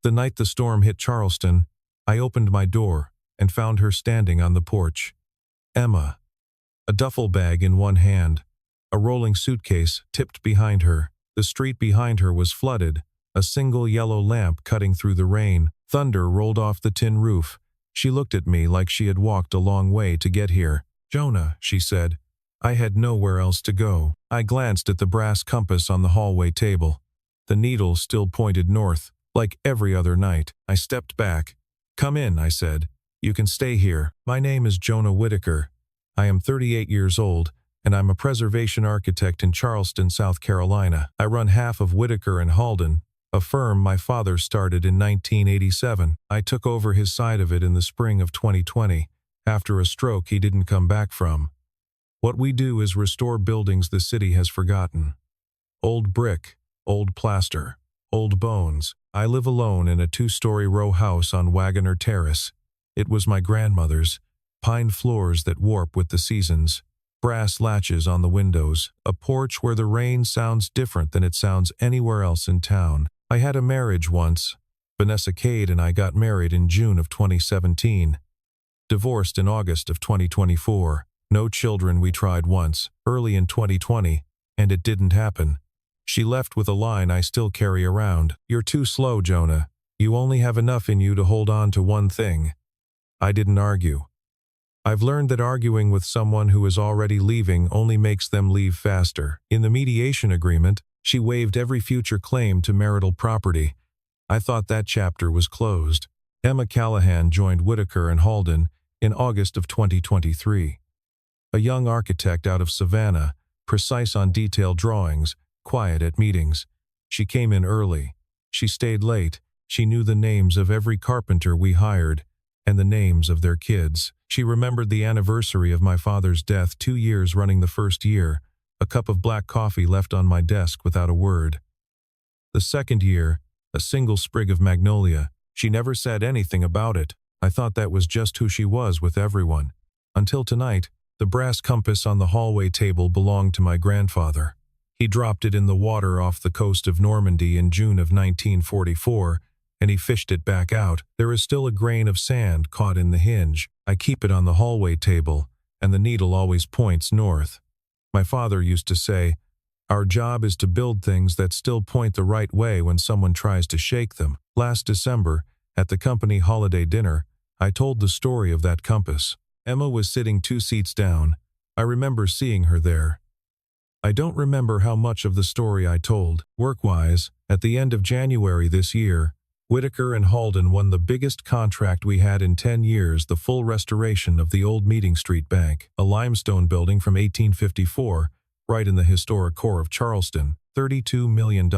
The night the storm hit Charleston, I opened my door and found her standing on the porch. Emma, a duffel bag in one hand, a rolling suitcase tipped behind her. The street behind her was flooded, a single yellow lamp cutting through the rain. Thunder rolled off the tin roof. She looked at me like she had walked a long way to get here. "Jonah," she said. I had nowhere else to go. I glanced at the brass compass on the hallway table. The needle still pointed north, like every other night. I stepped back. "Come in," I said. "You can stay here. My name is Jonah Whitaker. I am 38 years old, and I'm a preservation architect in Charleston, South Carolina. I run half of Whitaker and Halden, a firm my father started in 1987. I took over his side of it in the spring of 2020, after a stroke he didn't come back from. What we do is restore buildings the city has forgotten. Old brick, old plaster, old bones. I live alone in a 2-story row house on Wagoner Terrace. It was my grandmother's. Pine floors that warp with the seasons. Brass latches on the windows. A porch where the rain sounds different than it sounds anywhere else in town. I had a marriage once. Vanessa Cade and I got married in June of 2017. Divorced in August of 2024. No children. We tried once, early in 2020, and it didn't happen. She left with a line I still carry around. "You're too slow, Jonah. You only have enough in you to hold on to one thing." I didn't argue. I've learned that arguing with someone who is already leaving only makes them leave faster. In the mediation agreement, she waived every future claim to marital property. I thought that chapter was closed. Emma Callahan joined Whitaker and Halden in August of 2023. A young architect out of Savannah, precise on detailed drawings, quiet at meetings. She came in early. She stayed late. She knew the names of every carpenter we hired, and the names of their kids. She remembered the anniversary of my father's death, 2 years running the first year, a cup of black coffee left on my desk without a word. The second year, a single sprig of magnolia. She never said anything about it. I thought that was just who she was with everyone. Until tonight, the brass compass on the hallway table belonged to my grandfather. He dropped it in the water off the coast of Normandy in June of 1944, and he fished it back out. There is still a grain of sand caught in the hinge. I keep it on the hallway table, and the needle always points north. My father used to say, "Our job is to build things that still point the right way when someone tries to shake them." Last December, at the company holiday dinner, I told the story of that compass. Emma was sitting 2 seats down. I remember seeing her there. I don't remember how much of the story I told. Work-wise, at the end of January this year, Whitaker and Halden won the biggest contract we had in 10 years, the full restoration of the old Meeting Street Bank, a limestone building from 1854, right in the historic core of Charleston, $32 million.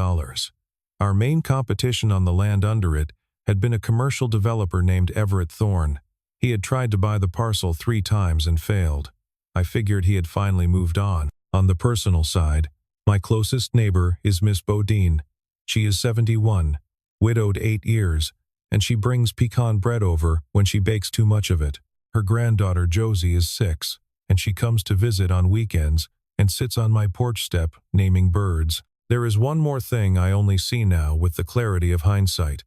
Our main competition on the land under it had been a commercial developer named Everett Thorne. He had tried to buy the parcel 3 times and failed. I figured he had finally moved on. On the personal side, my closest neighbor is Miss Bodine. She is 71. Widowed 8 years, and she brings pecan bread over when she bakes too much of it. Her granddaughter Josie is 6, and she comes to visit on weekends and sits on my porch step naming birds. There is one more thing I only see now with the clarity of hindsight.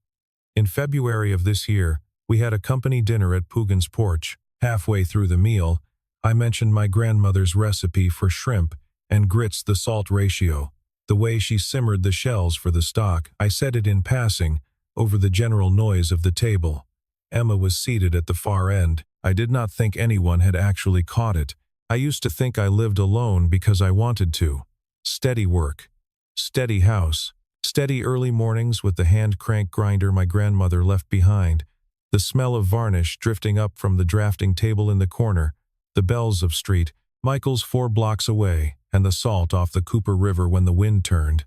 In February of this year, we had a company dinner at Poogan's porch. Halfway through the meal, I mentioned my grandmother's recipe for shrimp and grits, the salt ratio. The way she simmered the shells for the stock. I said it in passing, over the general noise of the table. Emma was seated at the far end. I did not think anyone had actually caught it. I used to think I lived alone because I wanted to. Steady work. Steady house. Steady early mornings with the hand crank grinder my grandmother left behind. The smell of varnish drifting up from the drafting table in the corner. The bells of Street Michael's 4 blocks away, and the salt off the Cooper River when the wind turned.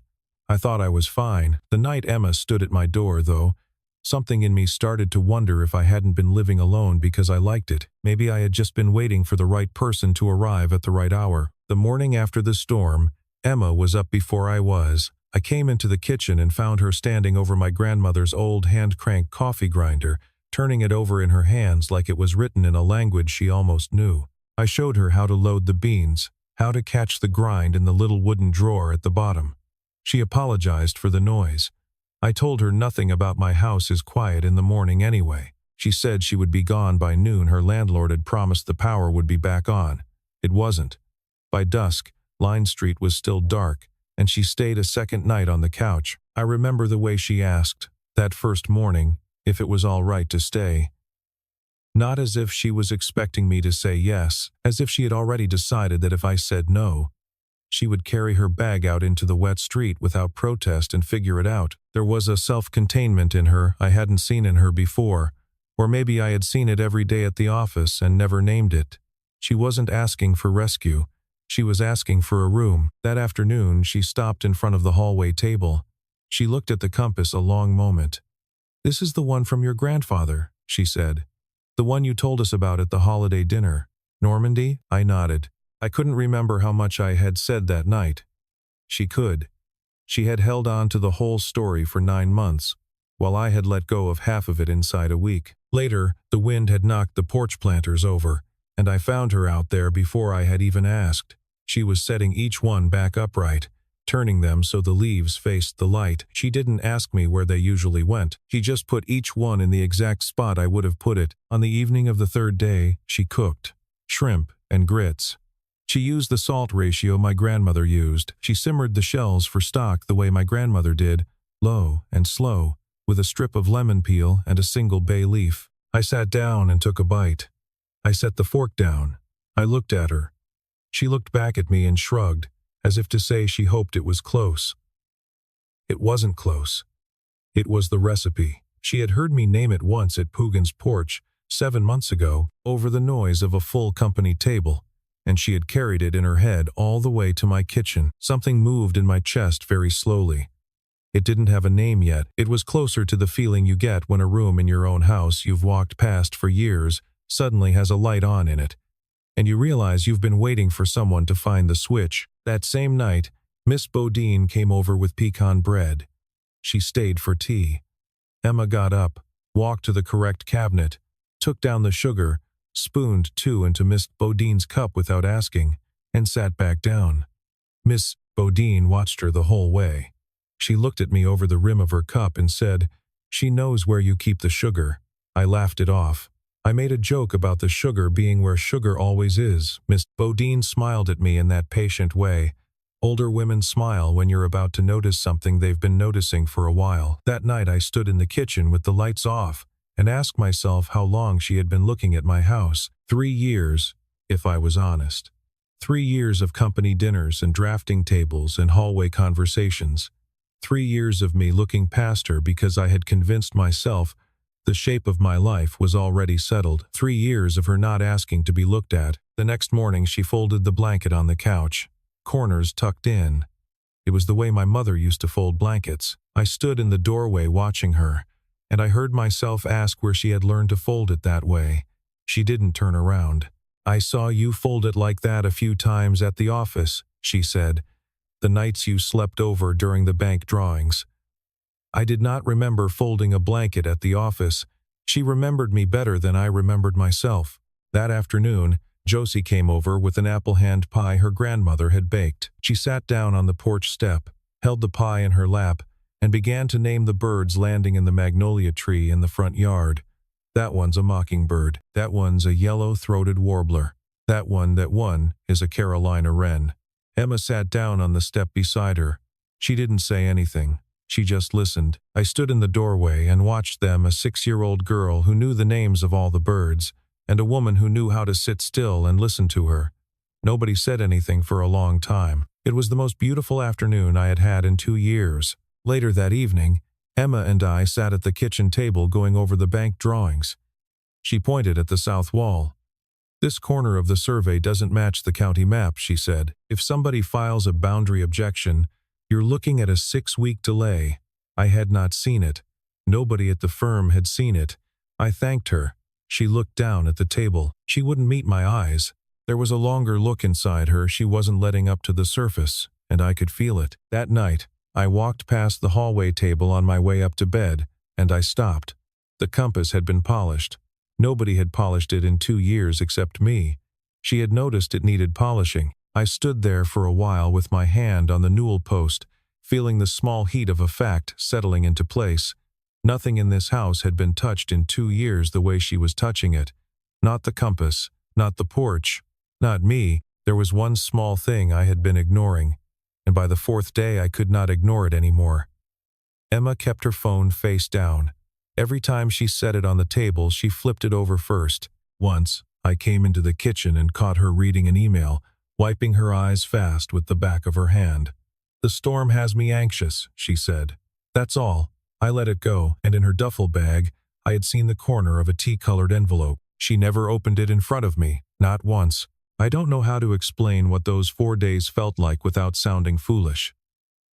I thought I was fine. The night Emma stood at my door, though, something in me started to wonder if I hadn't been living alone because I liked it. Maybe I had just been waiting for the right person to arrive at the right hour. The morning after the storm, Emma was up before I was. I came into the kitchen and found her standing over my grandmother's old hand-cranked coffee grinder, turning it over in her hands like it was written in a language she almost knew. I showed her how to load the beans, how to catch the grind in the little wooden drawer at the bottom. She apologized for the noise. I told her nothing about my house is quiet in the morning anyway. She said she would be gone by noon. Her landlord had promised the power would be back on. It wasn't. By dusk, Line Street was still dark, and she stayed a second night on the couch. I remember the way she asked, that first morning, if it was all right to stay. Not as if she was expecting me to say yes, as if she had already decided that if I said no, she would carry her bag out into the wet street without protest and figure it out. There was a self-containment in her I hadn't seen in her before, or maybe I had seen it every day at the office and never named it. She wasn't asking for rescue. She was asking for a room. That afternoon, she stopped in front of the hallway table. She looked at the compass a long moment. "This is the one from your grandfather," she said. "The one you told us about at the holiday dinner. Normandy?" I nodded. I couldn't remember how much I had said that night. She could. She had held on to the whole story for 9 months, while I had let go of half of it inside a week. Later, the wind had knocked the porch planters over, and I found her out there before I had even asked. She was setting each one back upright, turning them so the leaves faced the light. She didn't ask me where they usually went. She just put each one in the exact spot I would have put it. On the evening of the third day, she cooked shrimp and grits. She used the salt ratio my grandmother used. She simmered the shells for stock the way my grandmother did, low and slow, with a strip of lemon peel and a single bay leaf. I sat down and took a bite. I set the fork down. I looked at her. She looked back at me and shrugged, as if to say she hoped it was close. It wasn't close. It was the recipe. She had heard me name it once at Poogan's porch, 7 months ago, over the noise of a full company table, and she had carried it in her head all the way to my kitchen. Something moved in my chest very slowly. It didn't have a name yet. It was closer to the feeling you get when a room in your own house you've walked past for years suddenly has a light on in it, and you realize you've been waiting for someone to find the switch. That same night, Miss Bodine came over with pecan bread. She stayed for tea. Emma got up, walked to the correct cabinet, took down the sugar, spooned 2 into Miss Bodine's cup without asking, and sat back down. Miss Bodine watched her the whole way. She looked at me over the rim of her cup and said, "She knows where you keep the sugar." I laughed it off. I made a joke about the sugar being where sugar always is. Miss Bodine smiled at me in that patient way. Older women smile when you're about to notice something they've been noticing for a while. That night I stood in the kitchen with the lights off and asked myself how long she had been looking at my house. 3 years, if I was honest. 3 years of company dinners and drafting tables and hallway conversations. 3 years of me looking past her because I had convinced myself the shape of my life was already settled. 3 years of her not asking to be looked at. The next morning she folded the blanket on the couch, corners tucked in. It was the way my mother used to fold blankets. I stood in the doorway watching her, and I heard myself ask where she had learned to fold it that way. She didn't turn around. "I saw you fold it like that a few times at the office," she said, "the nights you slept over during the bank drawings." I did not remember folding a blanket at the office. She remembered me better than I remembered myself. That afternoon, Josie came over with an apple hand pie her grandmother had baked. She sat down on the porch step, held the pie in her lap, and began to name the birds landing in the magnolia tree in the front yard. "That one's a mockingbird. That one's a yellow-throated warbler. That one is a Carolina wren." Emma sat down on the step beside her. She didn't say anything. She just listened. I stood in the doorway and watched them, a 6-year-old girl who knew the names of all the birds, and a woman who knew how to sit still and listen to her. Nobody said anything for a long time. It was the most beautiful afternoon I had had in 2 years. Later that evening, Emma and I sat at the kitchen table going over the bank drawings. She pointed at the south wall. "This corner of the survey doesn't match the county map," she said. "If somebody files a boundary objection, you're looking at a 6-week delay." I had not seen it. Nobody at the firm had seen it. I thanked her. She looked down at the table. She wouldn't meet my eyes. There was a longer look inside her she wasn't letting up to the surface, and I could feel it. That night, I walked past the hallway table on my way up to bed, and I stopped. The compass had been polished. Nobody had polished it in 2 years except me. She had noticed it needed polishing. I stood there for a while with my hand on the newel post, feeling the small heat of a fact settling into place. Nothing in this house had been touched in 2 years the way she was touching it. Not the compass, not the porch, not me. There was one small thing I had been ignoring, and by the 4th day I could not ignore it anymore. Emma kept her phone face down. Every time she set it on the table, she flipped it over first. Once, I came into the kitchen and caught her reading an email, wiping her eyes fast with the back of her hand. "The storm has me anxious," she said. That's all. I let it go, and in her duffel bag, I had seen the corner of a tea-colored envelope. She never opened it in front of me, not once. I don't know how to explain what those 4 days felt like without sounding foolish.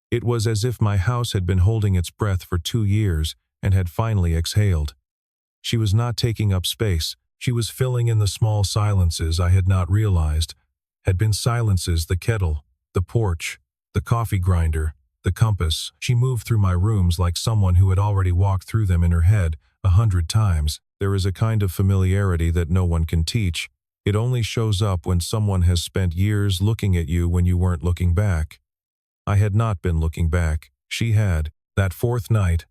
It was as if my house had been holding its breath for 2 years and had finally exhaled. She was not taking up space. She was filling in the small silences I had not realized. Had been silences: the kettle, the porch, the coffee grinder, the compass. She moved through my rooms like someone who had already walked through them in her head 100 times. There is a kind of familiarity that no one can teach. It only shows up when someone has spent years looking at you when you weren't looking back. I had not been looking back. She had. That 4th night,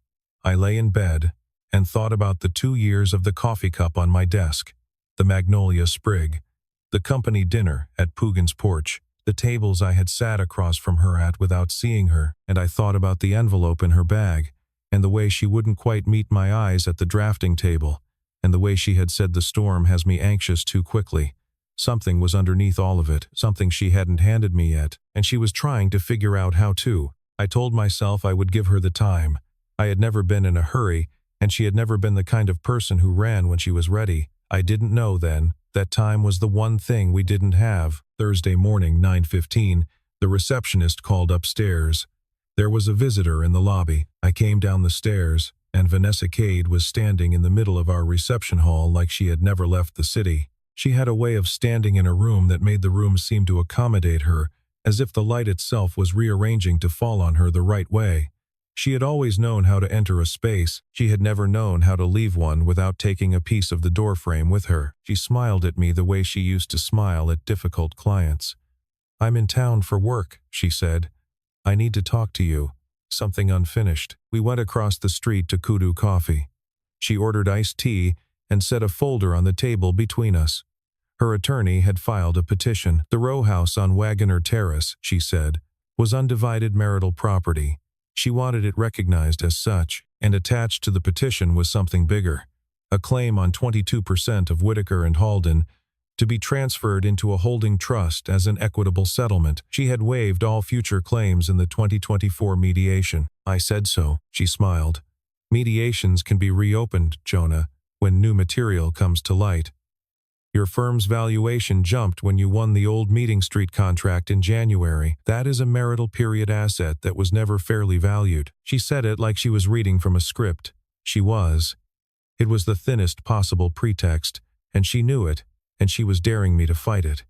I lay in bed and thought about the 2 years of the coffee cup on my desk, the magnolia sprig, the company dinner at Poogan's porch, the tables I had sat across from her at without seeing her, and I thought about the envelope in her bag, and the way she wouldn't quite meet my eyes at the drafting table, and the way she had said the storm has me anxious too quickly. Something was underneath all of it, something she hadn't handed me yet, and she was trying to figure out how to. I told myself I would give her the time. I had never been in a hurry, and she had never been the kind of person who ran when she was ready. I didn't know then that time was the one thing we didn't have. Thursday morning, 9:15, the receptionist called upstairs. There was a visitor in the lobby. I came down the stairs, and Vanessa Cade was standing in the middle of our reception hall like she had never left the city. She had a way of standing in a room that made the room seem to accommodate her, as if the light itself was rearranging to fall on her the right way. She had always known how to enter a space. She had never known how to leave one without taking a piece of the doorframe with her. She smiled at me the way she used to smile at difficult clients. "I'm in town for work," she said. "I need to talk to you. Something unfinished." We went across the street to Kudu Coffee. She ordered iced tea and set a folder on the table between us. Her attorney had filed a petition. The row house on Wagoner Terrace, she said, was undivided marital property. She wanted it recognized as such, and attached to the petition was something bigger: a claim on 22% of Whitaker and Halden to be transferred into a holding trust as an equitable settlement. She had waived all future claims in the 2024 mediation. I said so. She smiled. "Mediations can be reopened, Jonah, when new material comes to light. Your firm's valuation jumped when you won the old Meeting Street contract in January. That is a marital period asset that was never fairly valued." She said it like she was reading from a script. She was. It was the thinnest possible pretext, and she knew it, and she was daring me to fight it.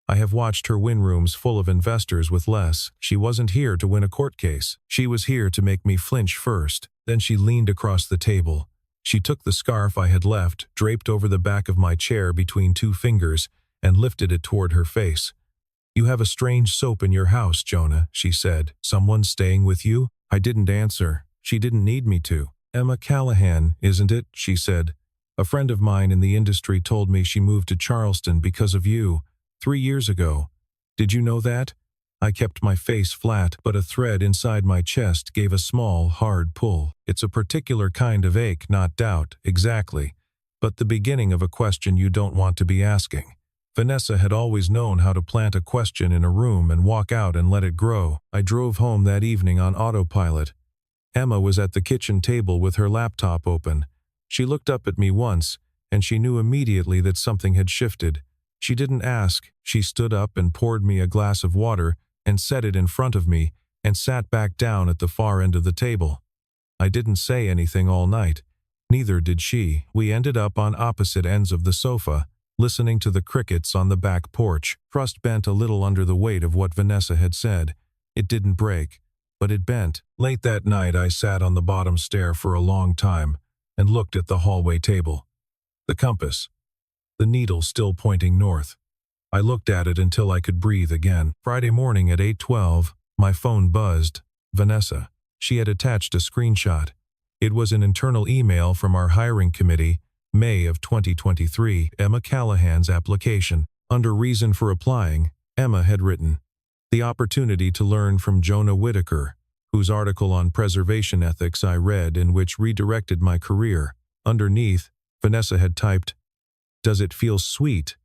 I have watched her win rooms full of investors with less. She wasn't here to win a court case. She was here to make me flinch first. Then she leaned across the table. She took the scarf I had left, draped over the back of my chair between 2 fingers, and lifted it toward her face. "You have a strange soap in your house, Jonah," she said. "Someone staying with you?" I didn't answer. She didn't need me to. "Emma Callahan, isn't it?" she said. "A friend of mine in the industry told me she moved to Charleston because of you, 3 years ago. Did you know that?" I kept my face flat, but a thread inside my chest gave a small, hard pull. It's a particular kind of ache, not doubt, exactly, but the beginning of a question you don't want to be asking. Vanessa had always known how to plant a question in a room and walk out and let it grow. I drove home that evening on autopilot. Emma was at the kitchen table with her laptop open. She looked up at me once, and she knew immediately that something had shifted. She didn't ask. She stood up and poured me a glass of water and set it in front of me, and sat back down at the far end of the table. I didn't say anything all night. Neither did she. We ended up on opposite ends of the sofa, listening to the crickets on the back porch. Crust bent a little under the weight of what Vanessa had said. It didn't break, but it bent. Late that night I sat on the bottom stair for a long time and looked at the hallway table. The compass. The needle still pointing north. I looked at it until I could breathe again. Friday morning at 8:12, my phone buzzed. Vanessa. She had attached a screenshot. It was an internal email from our hiring committee, May of 2023, Emma Callahan's application. Under reason for applying, Emma had written, "The opportunity to learn from Jonah Whitaker, whose article on preservation ethics I read and which redirected my career." Underneath, Vanessa had typed, "Does it feel sweet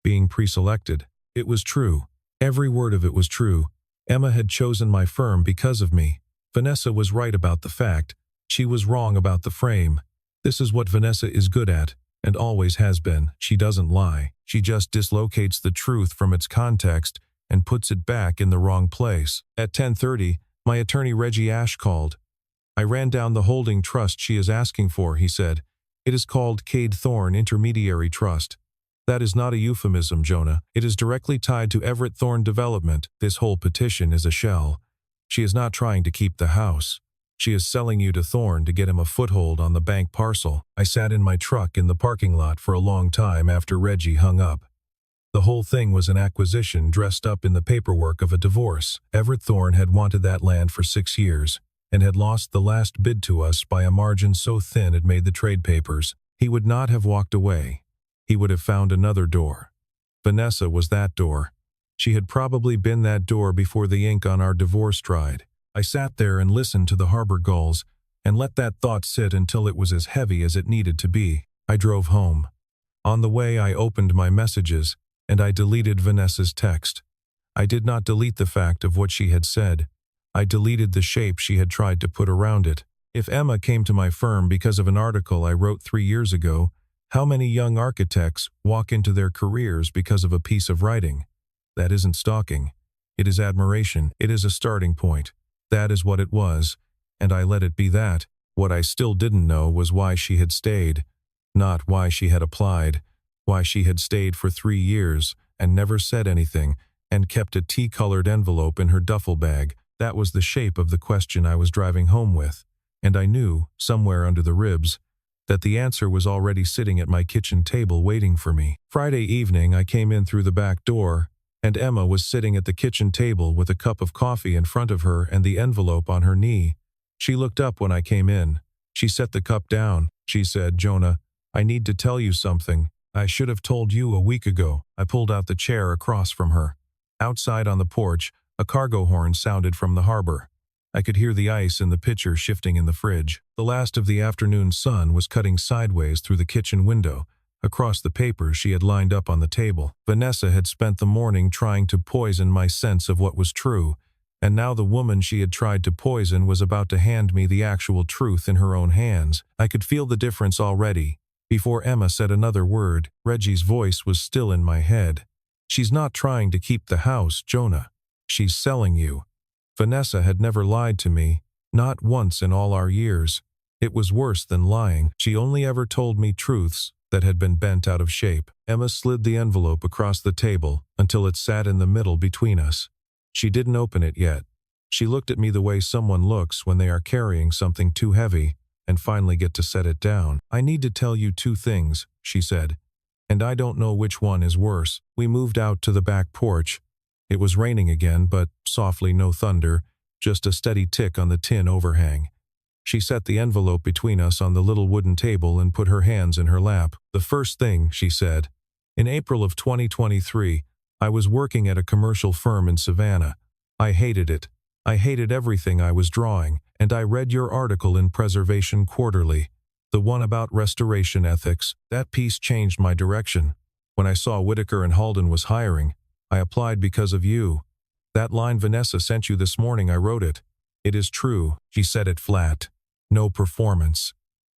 being pre-selected?" It was true. Every word of it was true. Emma had chosen my firm because of me. Vanessa was right about the fact. She was wrong about the frame. This is what Vanessa is good at, and always has been. She doesn't lie. She just dislocates the truth from its context and puts it back in the wrong place. At 10:30, my attorney Reggie Ash called. "I ran down the holding trust she is asking for," he said. "It is called Cade Thorne Intermediary Trust. That is not a euphemism, Jonah. It is directly tied to Everett Thorne Development. This whole petition is a shell. She is not trying to keep the house. She is selling you to Thorne to get him a foothold on the bank parcel." I sat in my truck in the parking lot for a long time after Reggie hung up. The whole thing was an acquisition dressed up in the paperwork of a divorce. Everett Thorne had wanted that land for 6 years and had lost the last bid to us by a margin so thin it made the trade papers. He would not have walked away. He would have found another door. Vanessa was that door. She had probably been that door before the ink on our divorce dried. I sat there and listened to the harbor gulls and let that thought sit until it was as heavy as it needed to be. I drove home. On the way, I opened my messages and I deleted Vanessa's text. I did not delete the fact of what she had said. I deleted the shape she had tried to put around it. If Emma came to my firm because of an article I wrote 3 years ago, how many young architects walk into their careers because of a piece of writing? That isn't stalking. It is admiration. It is a starting point. That is what it was, and I let it be that. What I still didn't know was why she had stayed. Not why she had applied. Why she had stayed for 3 years and never said anything and kept a tea-colored envelope in her duffel bag. That was the shape of the question I was driving home with. And I knew, somewhere under the ribs, that the answer was already sitting at my kitchen table waiting for me. Friday evening, I came in through the back door, and Emma was sitting at the kitchen table with a cup of coffee in front of her and the envelope on her knee. She looked up when I came in. She set the cup down. She said, "Jonah, I need to tell you something. I should have told you a week ago." I pulled out the chair across from her. Outside on the porch, a cargo horn sounded from the harbor. I could hear the ice in the pitcher shifting in the fridge. The last of the afternoon sun was cutting sideways through the kitchen window, across the papers she had lined up on the table. Vanessa had spent the morning trying to poison my sense of what was true, and now the woman she had tried to poison was about to hand me the actual truth in her own hands. I could feel the difference already. Before Emma said another word, Reggie's voice was still in my head. "She's not trying to keep the house, Jonah. She's selling you." Vanessa had never lied to me, not once in all our years. It was worse than lying. She only ever told me truths that had been bent out of shape. Emma slid the envelope across the table until it sat in the middle between us. She didn't open it yet. She looked at me the way someone looks when they are carrying something too heavy and finally get to set it down. "I need to tell you 2 things, she said, "and I don't know which one is worse." We moved out to the back porch. It was raining again, but softly, no thunder, just a steady tick on the tin overhang. She set the envelope between us on the little wooden table and put her hands in her lap. "The first thing," she said. "In April of 2023, I was working at a commercial firm in Savannah. I hated it. I hated everything I was drawing, and I read your article in Preservation Quarterly, the one about restoration ethics. That piece changed my direction. When I saw Whitaker and Halden was hiring, I applied because of you. That line Vanessa sent you this morning, I wrote it. It is true." She said it flat. No performance.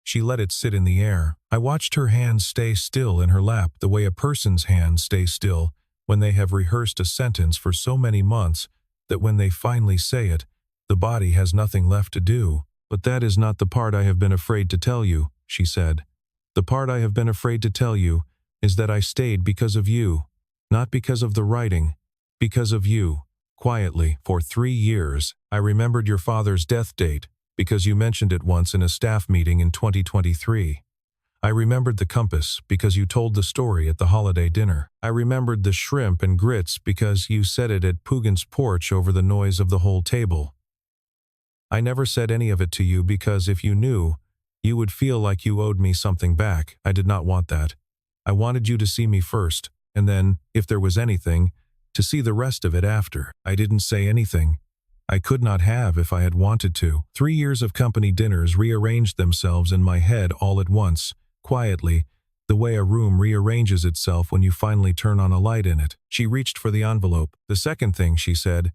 She let it sit in the air. I watched her hands stay still in her lap the way a person's hands stay still when they have rehearsed a sentence for so many months that when they finally say it, the body has nothing left to do. "But that is not the part I have been afraid to tell you," she said. "The part I have been afraid to tell you is that I stayed because of you. Not because of the writing. Because of you. Quietly, for 3 years. I remembered your father's death date because you mentioned it once in a staff meeting in 2023. I remembered the compass because you told the story at the holiday dinner. I remembered the shrimp and grits because you said it at Pugin's porch over the noise of the whole table. I never said any of it to you because if you knew, you would feel like you owed me something back. I did not want that. I wanted you to see me first, and then, if there was anything, to see the rest of it after. I didn't say anything. I could not have if I had wanted to. 3 years of company dinners rearranged themselves in my head all at once, quietly, the way a room rearranges itself when you finally turn on a light in it. She reached for the envelope. The second thing she said,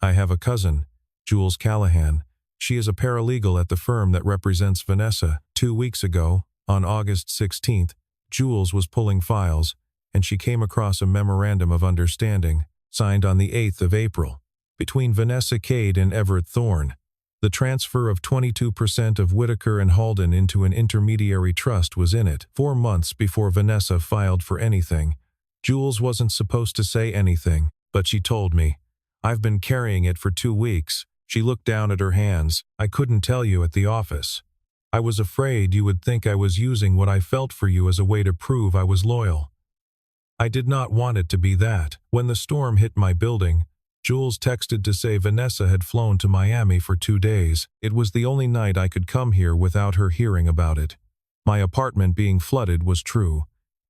I have a cousin, Jules Callahan. She is a paralegal at the firm that represents Vanessa. 2 weeks ago, on August 16th, Jules was pulling files, and she came across a memorandum of understanding, signed on the 8th of April, between Vanessa Cade and Everett Thorne. The transfer of 22% of Whitaker and Halden into an intermediary trust was in it. 4 months before Vanessa filed for anything. Jules wasn't supposed to say anything, but she told me. I've been carrying it for 2 weeks. She looked down at her hands. I couldn't tell you at the office. I was afraid you would think I was using what I felt for you as a way to prove I was loyal. I did not want it to be that. When the storm hit my building, Jules texted to say Vanessa had flown to Miami for 2 days. It was the only night I could come here without her hearing about it. My apartment being flooded was true.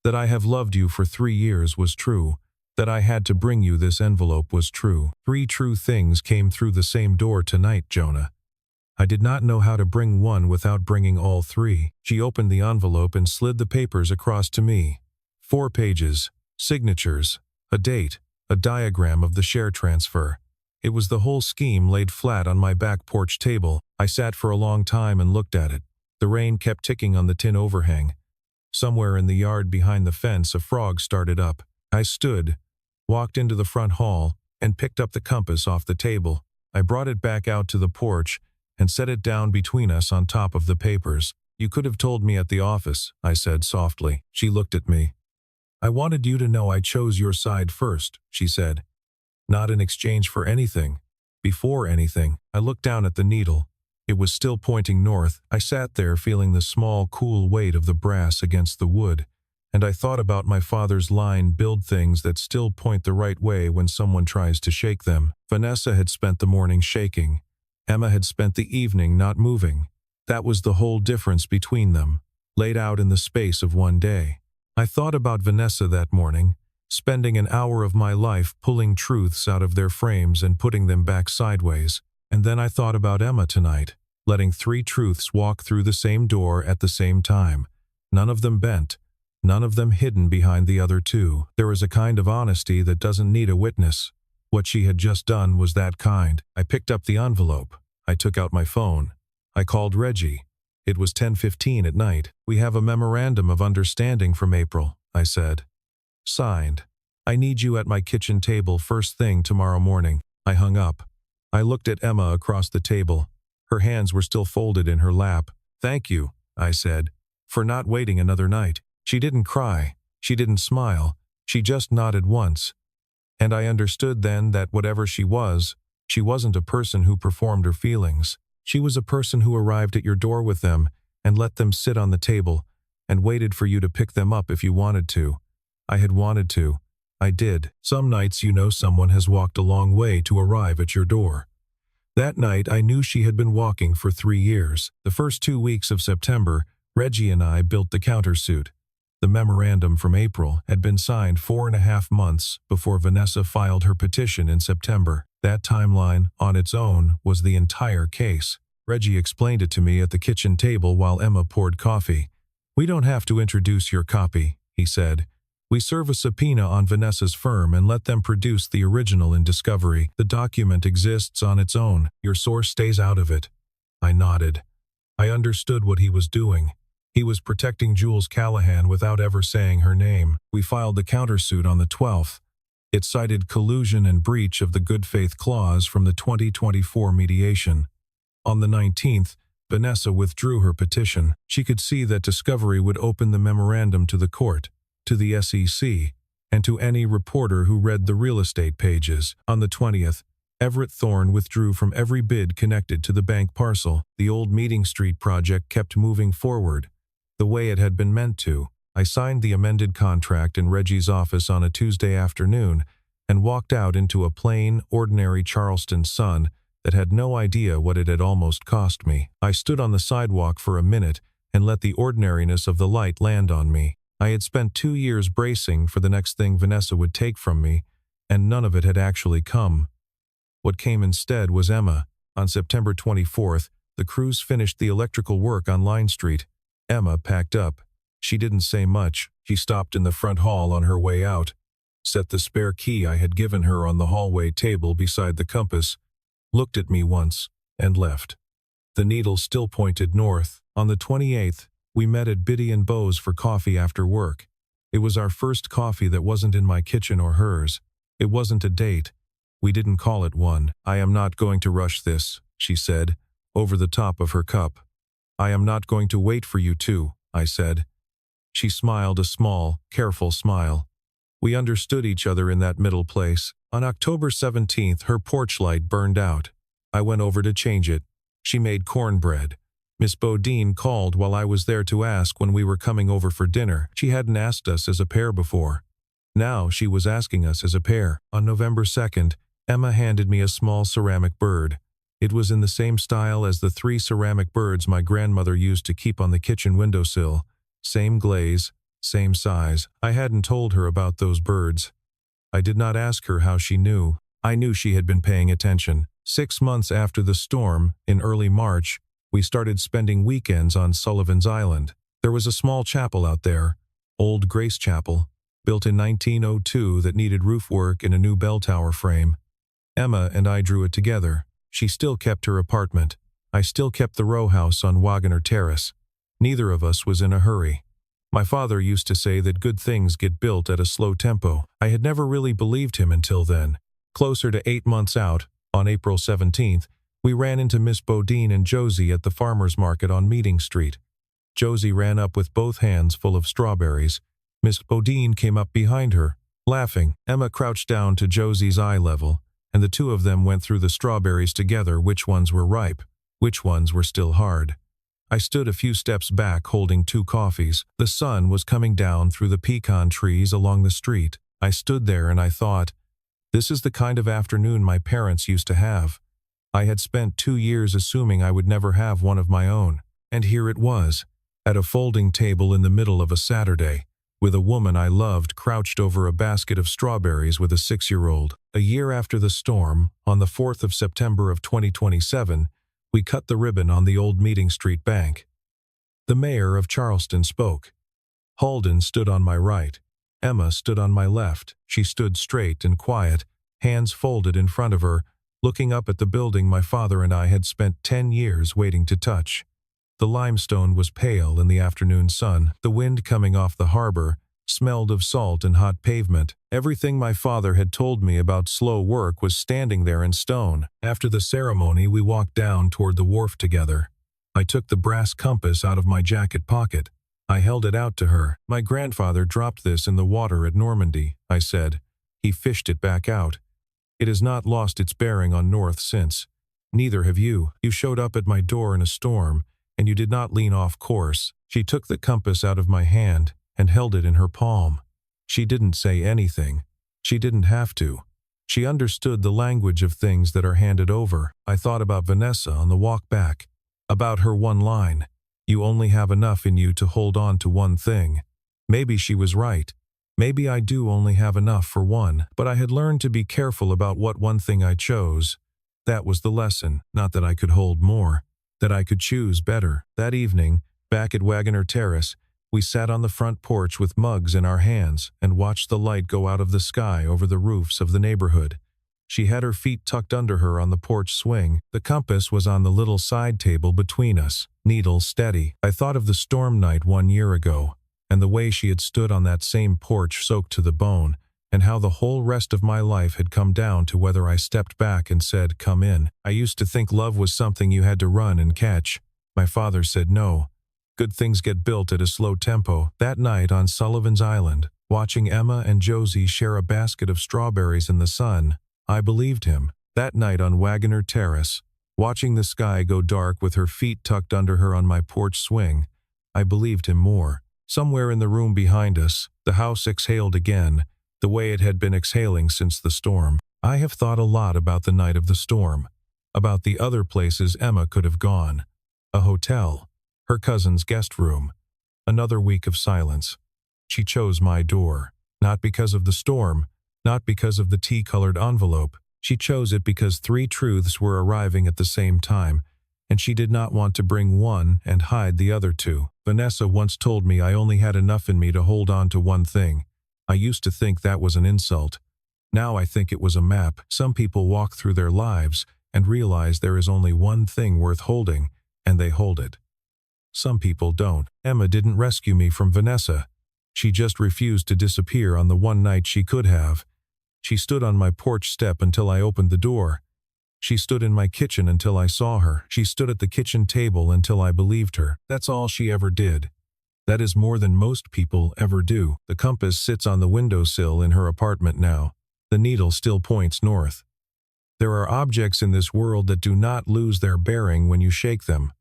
That I have loved you for 3 years was true. That I had to bring you this envelope was true. 3 true things came through the same door tonight, Jonah. I did not know how to bring one without bringing all 3. She opened the envelope and slid the papers across to me. 4 pages, signatures, a date, a diagram of the share transfer. It was the whole scheme laid flat on my back porch table. I sat for a long time and looked at it. The rain kept ticking on the tin overhang. Somewhere in the yard behind the fence, a frog started up. I stood, walked into the front hall, and picked up the compass off the table. I brought it back out to the porch and set it down between us on top of the papers. You could have told me at the office, I said softly. She looked at me. I wanted you to know I chose your side first, she said. Not in exchange for anything. Before anything, I looked down at the needle. It was still pointing north. I sat there feeling the small, cool weight of the brass against the wood, and I thought about my father's line, build things that still point the right way when someone tries to shake them. Vanessa had spent the morning shaking. Emma had spent the evening not moving. That was the whole difference between them, laid out in the space of 1 day. I thought about Vanessa that morning, spending an hour of my life pulling truths out of their frames and putting them back sideways. And then I thought about Emma tonight, letting 3 truths walk through the same door at the same time, none of them bent, none of them hidden behind the other 2. There is a kind of honesty that doesn't need a witness. What she had just done was that kind. I picked up the envelope. I took out my phone. I called Reggie. It was 10:15 at night. We have a memorandum of understanding from April, I said. Signed. I need you at my kitchen table first thing tomorrow morning. I hung up. I looked at Emma across the table. Her hands were still folded in her lap. Thank you, I said, for not waiting another night. She didn't cry. She didn't smile. She just nodded once. And I understood then that whatever she wasn't a person who performed her feelings. She was a person who arrived at your door with them and let them sit on the table and waited for you to pick them up if you wanted to. I had wanted to. I did. Some nights you know someone has walked a long way to arrive at your door. That night I knew she had been walking for 3 years. The first 2 weeks of September, Reggie and I built the countersuit. The memorandum from April had been signed 4.5 months before Vanessa filed her petition in September. That timeline, on its own, was the entire case. Reggie explained it to me at the kitchen table while Emma poured coffee. We don't have to introduce your copy, he said. We serve a subpoena on Vanessa's firm and let them produce the original in discovery. The document exists on its own. Your source stays out of it. I nodded. I understood what he was doing. He was protecting Jules Callahan without ever saying her name. We filed the countersuit on the 12th. It cited collusion and breach of the good faith clause from the 2024 mediation. On the 19th, Vanessa withdrew her petition. She could see that discovery would open the memorandum to the court, to the SEC, and to any reporter who read the real estate pages. On the 20th, Everett Thorne withdrew from every bid connected to the bank parcel. The old Meeting Street project kept moving forward, the way it had been meant to. I signed the amended contract in Reggie's office on a Tuesday afternoon and walked out into a plain, ordinary Charleston sun that had no idea what it had almost cost me. I stood on the sidewalk for a minute and let the ordinariness of the light land on me. I had spent 2 years bracing for the next thing Vanessa would take from me, and none of it had actually come. What came instead was Emma. On September 24th, the crews finished the electrical work on Line Street. Emma packed up. She didn't say much. She stopped in the front hall on her way out, set the spare key I had given her on the hallway table beside the compass, looked at me once, and left. The needle still pointed north. On the 28th, we met at Biddy and Beau's for coffee after work. It was our first coffee that wasn't in my kitchen or hers. It wasn't a date. We didn't call it one. "I am not going to rush this," she said, over the top of her cup. "I am not going to wait for you too," I said. She smiled a small, careful smile. We understood each other in that middle place. On October 17th, her porch light burned out. I went over to change it. She made cornbread. Miss Bodine called while I was there to ask when we were coming over for dinner. She hadn't asked us as a pair before. Now she was asking us as a pair. On November 2nd, Emma handed me a small ceramic bird. It was in the same style as the 3 ceramic birds my grandmother used to keep on the kitchen windowsill. Same glaze, same size. I hadn't told her about those birds. I did not ask her how she knew. I knew she had been paying attention. 6 months after the storm, in early March, we started spending weekends on Sullivan's Island. There was a small chapel out there, Old Grace Chapel, built in 1902 that needed roof work and a new bell tower frame. Emma and I drew it together. She still kept her apartment. I still kept the row house on Waggoner Terrace. Neither of us was in a hurry. My father used to say that good things get built at a slow tempo. I had never really believed him until then. Closer to 8 months out, on April 17th, we ran into Miss Bodine and Josie at the farmer's market on Meeting Street. Josie ran up with both hands full of strawberries. Miss Bodine came up behind her, laughing. Emma crouched down to Josie's eye level, and the two of them went through the strawberries together, which ones were ripe, which ones were still hard. I stood a few steps back holding 2 coffees. The sun was coming down through the pecan trees along the street. I stood there and I thought, this is the kind of afternoon my parents used to have. I had spent 2 years assuming I would never have one of my own. And here it was, at a folding table in the middle of a Saturday, with a woman I loved crouched over a basket of strawberries with a 6-year-old. A year after the storm, on the 4th of September of 2027, we cut the ribbon on the old Meeting Street bank. The mayor of Charleston spoke. Halden stood on my right. Emma stood on my left. She stood straight and quiet, hands folded in front of her, looking up at the building my father and I had spent 10 years waiting to touch. The limestone was pale in the afternoon sun. The wind coming off the harbor smelled of salt and hot pavement. Everything my father had told me about slow work was standing there in stone. After the ceremony, we walked down toward the wharf together. I took the brass compass out of my jacket pocket. I held it out to her. "My grandfather dropped this in the water at Normandy," I said. "He fished it back out. It has not lost its bearing on North since. Neither have you. You showed up at my door in a storm, and you did not lean off course." She took the compass out of my hand and held it in her palm. She didn't say anything. She didn't have to. She understood the language of things that are handed over. I thought about Vanessa on the walk back, about her one line, "You only have enough in you to hold on to one thing." Maybe she was right. Maybe I do only have enough for one, but I had learned to be careful about what one thing I chose. That was the lesson, not that I could hold more, that I could choose better. That evening, back at Waggoner Terrace, we sat on the front porch with mugs in our hands and watched the light go out of the sky over the roofs of the neighborhood. She had her feet tucked under her on the porch swing. The compass was on the little side table between us, needle steady. I thought of the storm night 1 year ago, and the way she had stood on that same porch soaked to the bone, and how the whole rest of my life had come down to whether I stepped back and said, "Come in." I used to think love was something you had to run and catch. My father said no. Good things get built at a slow tempo. That night on Sullivan's Island, watching Emma and Josie share a basket of strawberries in the sun, I believed him. That night on Waggoner Terrace, watching the sky go dark with her feet tucked under her on my porch swing, I believed him more. Somewhere in the room behind us, the house exhaled again, the way it had been exhaling since the storm. I have thought a lot about the night of the storm. about the other places Emma could have gone. A hotel, her cousin's guest room, another week of silence. She chose my door, not because of the storm, not because of the tea-colored envelope. She chose it because 3 truths were arriving at the same time, and she did not want to bring one and hide the other 2. Vanessa once told me I only had enough in me to hold on to one thing. I used to think that was an insult. Now I think it was a map. Some people walk through their lives and realize there is only one thing worth holding, and they hold it. Some people don't. Emma didn't rescue me from Vanessa. She just refused to disappear on the one night she could have. She stood on my porch step until I opened the door. She stood in my kitchen until I saw her. She stood at the kitchen table until I believed her. That's all she ever did. That is more than most people ever do. The compass sits on the windowsill in her apartment now. The needle still points north. There are objects in this world that do not lose their bearing when you shake them.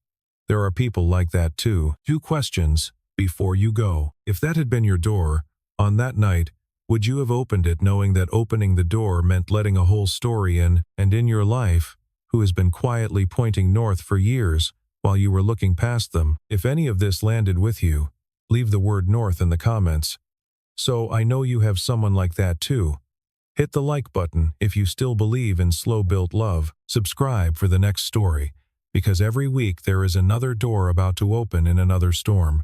There are people like that too. 2 questions before you go. If that had been your door, on that night, would you have opened it knowing that opening the door meant letting a whole story in, and in your life, who has been quietly pointing north for years while you were looking past them? If any of this landed with you, leave the word north in the comments. So I know you have someone like that too. Hit the like button if you still believe in slow-built love. Subscribe for the next story, because every week there is another door about to open in another storm.